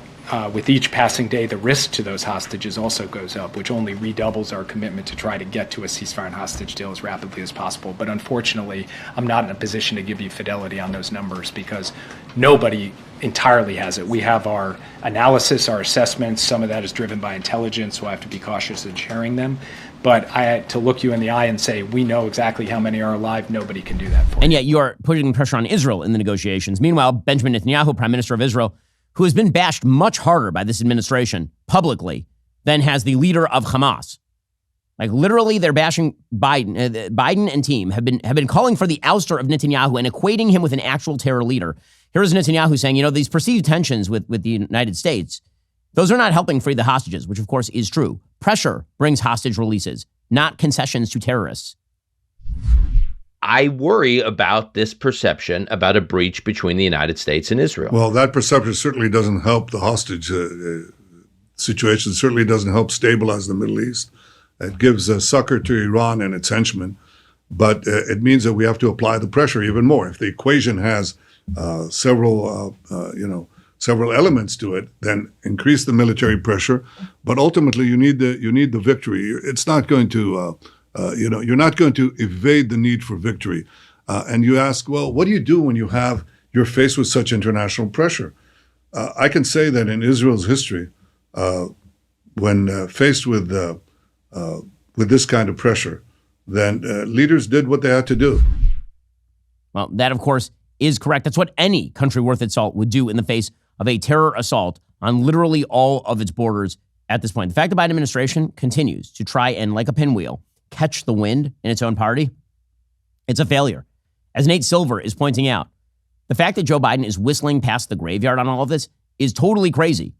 with each passing day, the risk to those hostages also goes up, which only redoubles our commitment to try to get to a ceasefire and hostage deal as rapidly as possible. But unfortunately, I'm not in a position to give you fidelity on those numbers because nobody entirely has it. We have our analysis, our assessments. Some of that is driven by intelligence, so I have to be cautious in sharing them. But to look you in the eye and say, we know exactly how many are alive, nobody can do that for you. And yet you are putting pressure on Israel in the negotiations. Meanwhile, Benjamin Netanyahu, Prime Minister of Israel, who has been bashed much harder by this administration publicly than has the leader of Hamas. Like literally they're bashing Biden. Biden and team have been calling for the ouster of Netanyahu and equating him with an actual terror leader. Here is Netanyahu saying, these perceived tensions with the United States, those are not helping free the hostages, which of course is true. Pressure brings hostage releases, not concessions to terrorists. I worry about this perception about a breach between the United States and Israel. Well, that perception certainly doesn't help the hostage situation, certainly doesn't help stabilize the Middle East. It gives a succor to Iran and its henchmen, but it means that we have to apply the pressure even more. If the equation has several elements to it, then increase the military pressure. But ultimately, you need the victory. It's not going to you're not going to evade the need for victory. And you ask, well, what do you do when you're faced with such international pressure? I can say that in Israel's history, when faced with this kind of pressure, then leaders did what they had to do. Well, that, of course, is correct. That's what any country worth its salt would do in the face of a terror assault on literally all of its borders at this point. The fact the Biden administration continues to try and, like a pinwheel, catch the wind in its own party, it's a failure. As Nate Silver is pointing out, the fact that Joe Biden is whistling past the graveyard on all of this is totally crazy.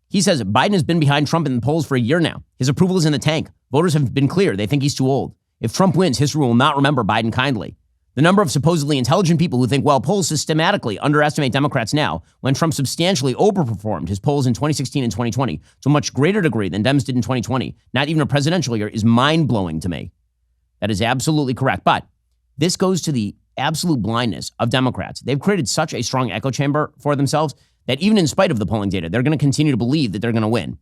He says Biden has been behind Trump in the polls for a year now. His approval is in the tank. Voters have been clear. They think he's too old. If Trump wins, history will not remember Biden kindly. The number of supposedly intelligent people who think, well, polls systematically underestimate Democrats now, when Trump substantially overperformed his polls in 2016 and 2020 to a much greater degree than Dems did in 2020, not even a presidential year, is mind-blowing to me. That is absolutely correct. But this goes to the absolute blindness of Democrats. They've created such a strong echo chamber for themselves that even in spite of the polling data, they're going to continue to believe that they're going to win.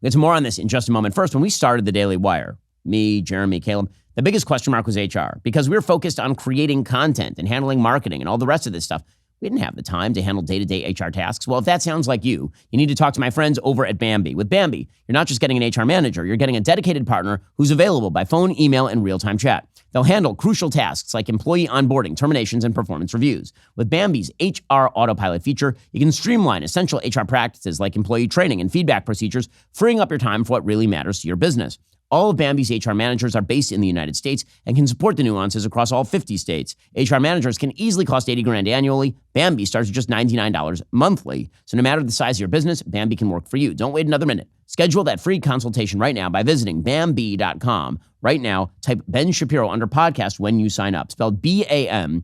We'll get to more on this in just a moment. First, when we started the Daily Wire, me, Jeremy, Caleb, the biggest question mark was HR because we were focused on creating content and handling marketing and all the rest of this stuff. We didn't have the time to handle day-to-day HR tasks. Well, if that sounds like you need to talk to my friends over at Bambee. With Bambee, you're not just getting an HR manager, you're getting a dedicated partner who's available by phone, email, and real-time chat. They'll handle crucial tasks like employee onboarding, terminations, and performance reviews. With Bambee's HR Autopilot feature, you can streamline essential HR practices like employee training and feedback procedures, freeing up your time for what really matters to your business. All of Bambee's HR managers are based in the United States and can support the nuances across all 50 states. HR managers can easily cost $80,000 annually. Bambee starts at just $99 monthly. So no matter the size of your business, Bambee can work for you. Don't wait another minute. Schedule that free consultation right now by visiting Bambee.com. Right now, type Ben Shapiro under podcast when you sign up. Spelled BAMBEE.com,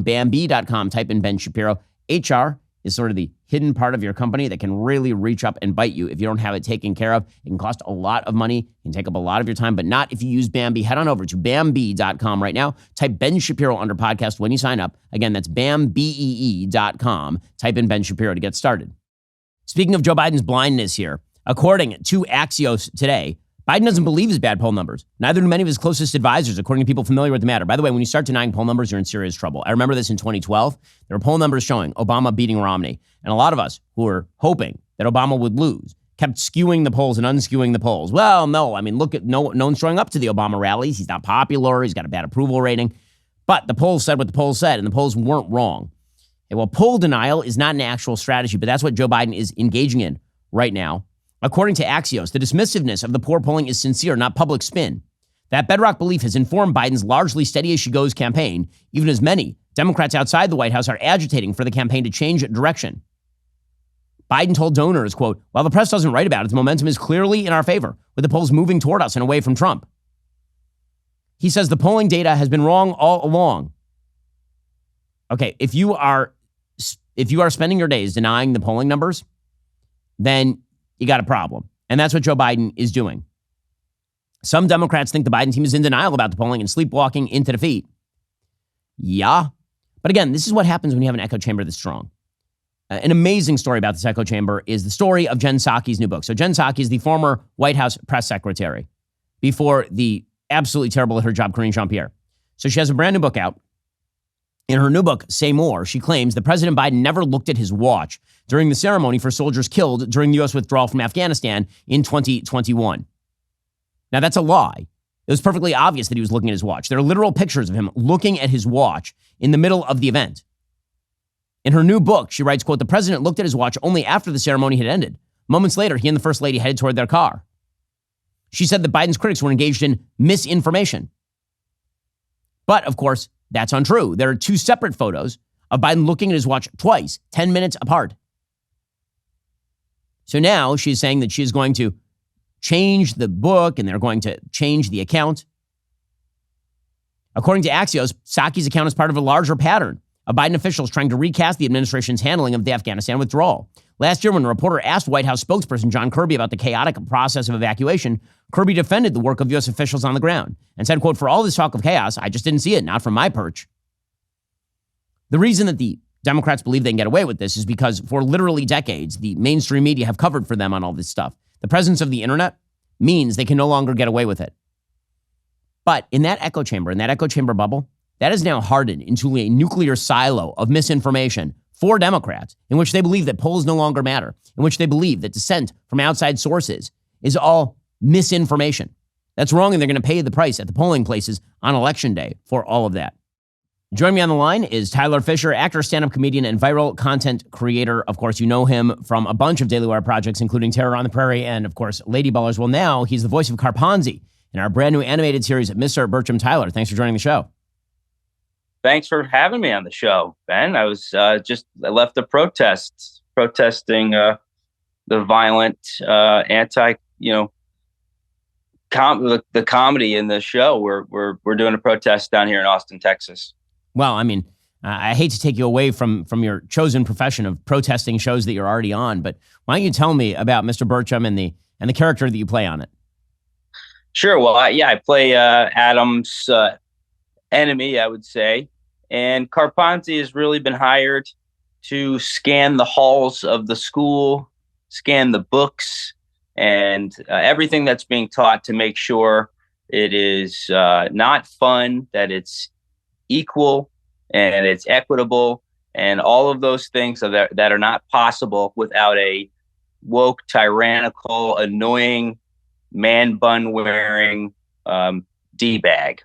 Bambee.com. Type in Ben Shapiro. HR is sort of the hidden part of your company that can really reach up and bite you if you don't have it taken care of. It can cost a lot of money, it can take up a lot of your time, but not if you use Bambee. Head on over to Bambee.com right now. Type Ben Shapiro under podcast when you sign up. Again, that's Bambee.com. Type in Ben Shapiro to get started. Speaking of Joe Biden's blindness here, according to Axios today, Biden doesn't believe his bad poll numbers. Neither do many of his closest advisors, according to people familiar with the matter. By the way, when you start denying poll numbers, you're in serious trouble. I remember this in 2012. There were poll numbers showing Obama beating Romney. And a lot of us who were hoping that Obama would lose kept skewing the polls and unskewing the polls. Well, no, I mean, look at no one's showing up to the Obama rallies. He's not popular. He's got a bad approval rating. But the polls said what the polls said, and the polls weren't wrong. And well, poll denial is not an actual strategy, but that's what Joe Biden is engaging in right now. According to Axios, the dismissiveness of the poor polling is sincere, not public spin. That bedrock belief has informed Biden's largely steady-as-she-goes campaign, even as many Democrats outside the White House are agitating for the campaign to change direction. Biden told donors, quote, "While the press doesn't write about it, the momentum is clearly in our favor, with the polls moving toward us and away from Trump." He says the polling data has been wrong all along. Okay, if you are spending your days denying the polling numbers, then you got a problem. And that's what Joe Biden is doing. Some Democrats think the Biden team is in denial about the polling and sleepwalking into defeat. Yeah. But again, this is what happens when you have an echo chamber that's strong. An amazing story about this echo chamber is the story of Jen Psaki's new book. So Jen Psaki is the former White House press secretary before the absolutely terrible at her job, Karine Jean-Pierre. So she has a brand new book out. In her new book, Say More, she claims that President Biden never looked at his watch during the ceremony for soldiers killed during the U.S. withdrawal from Afghanistan in 2021. Now, that's a lie. It was perfectly obvious that he was looking at his watch. There are literal pictures of him looking at his watch in the middle of the event. In her new book, she writes, quote, "The president looked at his watch only after the ceremony had ended. Moments later, he and the first lady headed toward their car." She said that Biden's critics were engaged in misinformation. But, of course, that's untrue. There are two separate photos of Biden looking at his watch twice, 10 minutes apart. So now she's saying that she's going to change the book and they're going to change the account. According to Axios, Psaki's account is part of a larger pattern of Biden officials trying to recast the administration's handling of the Afghanistan withdrawal. Last year, when a reporter asked White House spokesperson John Kirby about the chaotic process of evacuation, Kirby defended the work of U.S. officials on the ground and said, quote, "For all this talk of chaos, I just didn't see it, not from my perch." The reason that the Democrats believe they can get away with this is because for literally decades, the mainstream media have covered for them on all this stuff. The presence of the internet means they can no longer get away with it. But in that echo chamber, bubble, that is now hardened into a nuclear silo of misinformation for Democrats, in which they believe that polls no longer matter, in which they believe that dissent from outside sources is all misinformation. That's wrong, and they're going to pay the price at the polling places on Election Day for all of that. Joining me on the line is Tyler Fischer, actor, stand-up comedian, and viral content creator. Of course, you know him from a bunch of Daily Wire projects, including Terror on the Prairie and, of course, Lady Ballers. Well, now he's the voice of Carponzi in our brand new animated series, Mr. Bertram. Tyler, thanks for joining the show. Thanks for having me on the show, Ben. I was I left the protesting the violent the comedy in the show. We're doing a protest down here in Austin, Texas. Well, I mean, I hate to take you away from your chosen profession of protesting shows that you're already on, but why don't you tell me about Mr. Bertram and the character that you play on it? Sure. Well, I play Adam's enemy, I would say. And Carponzi has really been hired to scan the halls of the school, scan the books, and everything that's being taught to make sure it is not fun, that it's equal, and it's equitable, and all of those things that are not possible without a woke, tyrannical, annoying, man bun wearing D-bag.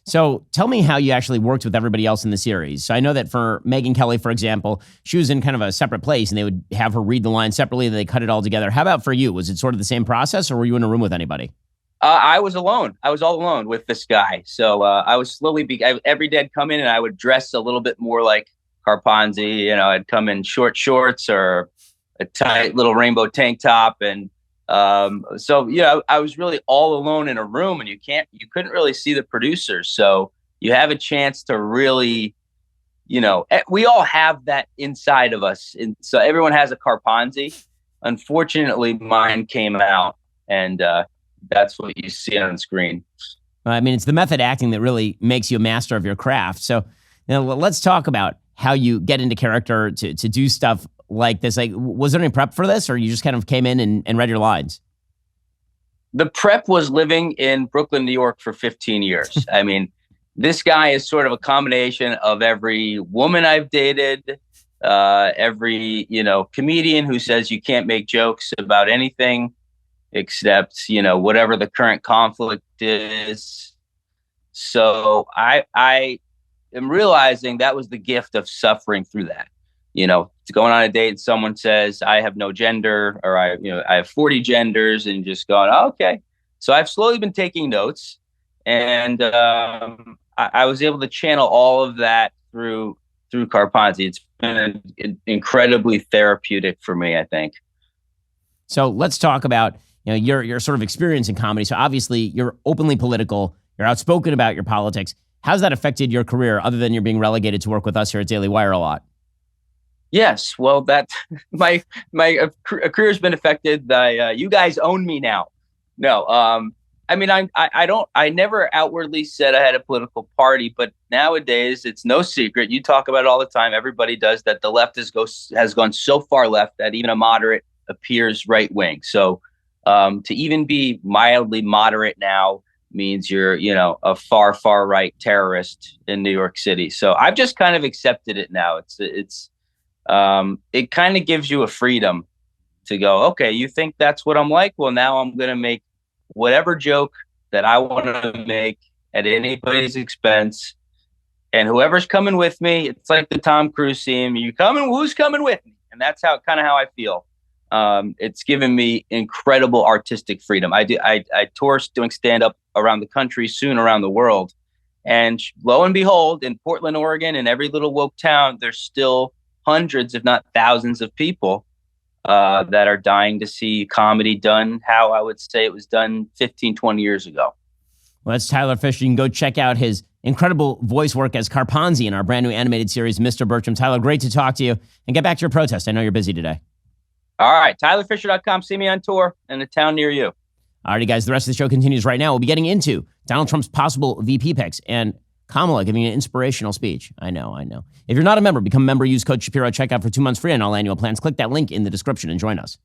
So tell me how you actually worked with everybody else in the series. So I know that for Megyn Kelly, for example, she was in kind of a separate place and they would have her read the line separately and they cut it all together. How about for you? Was it sort of the same process or were you in a room with anybody? I was alone. I was all alone with this guy. So I was slowly, every day I'd come in and I would dress a little bit more like Karpanzi. You know, I'd come in short shorts or a tight little rainbow tank top. And so, you know, I was really all alone in a room and you couldn't really see the producers. So you have a chance to really, you know, we all have that inside of us. And so everyone has a Karpanzi. Unfortunately, mine came out and that's what you see on screen. I mean, it's the method acting that really makes you a master of your craft. So now let's talk about how you get into character to do stuff like this. Like, was there any prep for this or you just kind of came in and read your lines? The prep was living in Brooklyn, New York for 15 years. I mean, this guy is sort of a combination of every woman I've dated, every, you know, comedian who says you can't make jokes about anything except, you know, whatever the current conflict is. So I am realizing that was the gift of suffering through that. You know, going on a date and someone says, I have no gender, or I have 40 genders, and just going, oh, okay. So I've slowly been taking notes, and I was able to channel all of that through Karpanzi. It's been incredibly therapeutic for me, I think. So let's talk about, you know, your sort of experience in comedy. So obviously you're openly political, you're outspoken about your politics. How's that affected your career other than you're being relegated to work with us here at Daily Wire a lot? Yes, well, that my career has been affected by you guys own me now. No, I mean, I never outwardly said I had a political party, but nowadays it's no secret. You talk about it all the time. Everybody does that. The left has gone so far left that even a moderate appears right wing. So to even be mildly moderate now means you're, you know, a far right terrorist in New York City. So I've just kind of accepted it now. It kind of gives you a freedom to go, okay, you think that's what I'm like? Well, now I'm going to make whatever joke that I want to make at anybody's expense. And whoever's coming with me, it's like the Tom Cruise scene. You coming? Who's coming with me? And that's how I feel. It's given me incredible artistic freedom. I tour doing stand-up around the country, soon around the world. And lo and behold, in Portland, Oregon, in every little woke town, there's still hundreds, if not thousands of people that are dying to see comedy done how I would say it was done 15, 20 years ago. Well, that's Tyler Fischer. You can go check out his incredible voice work as Karpanzi in our brand new animated series, Mr. Bertram. Tyler, great to talk to you. And get back to your protest. I know you're busy today. All right, TylerFischer.com. See me on tour in a town near you. All righty, guys. The rest of the show continues right now. We'll be getting into Donald Trump's possible VP picks and Kamala giving an inspirational speech. I know. If you're not a member, become a member. Use code Shapiro. Check out for 2 months free on all annual plans. Click that link in the description and join us.